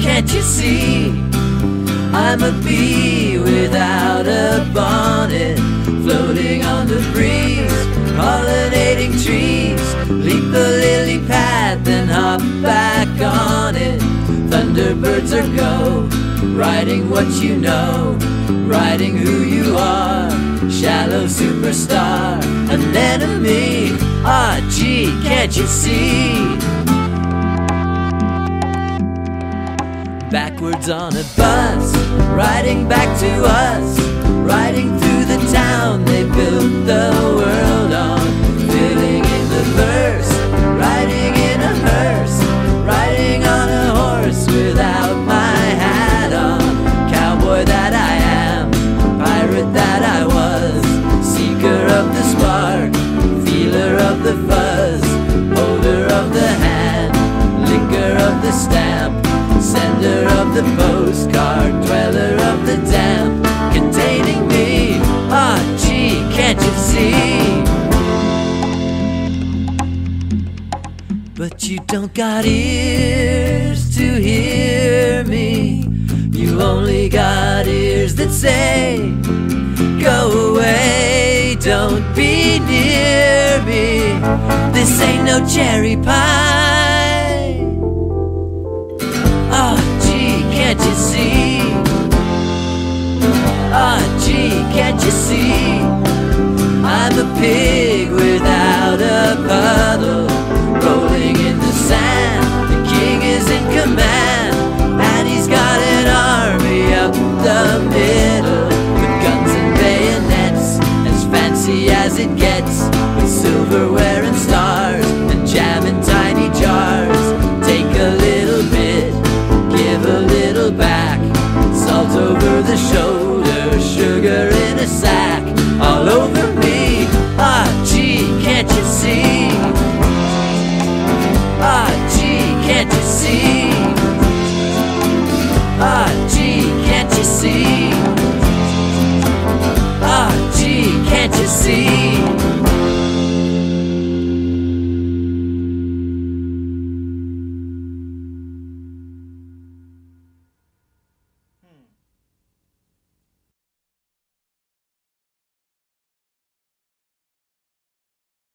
can't you see? I'm a bee without a bonnet, floating on the breeze, pollinating trees. Leap the lily pad, then hop back on it. Thunderbirds are go, writing what you know, writing who you are. Shallow superstar, anemone. Ah, gee, can't you see? Backwards on a bus, riding back to us, riding through the town they built the world on. Filling in the verse, riding in a hearse, riding on a horse without my hat on. Cowboy that I am, pirate that I was, seeker of the spark, feeler of the fuzz, holder of the hand, licker of the stamp, sender of the postcard, dweller of the damp, containing me. Ah, gee, can't you see? But you don't got ears to hear me. You only got ears that say, go away, don't be near me. This ain't no cherry pie. Ah, gee, can't you see? Ah, gee, can't you see? I'm a pig without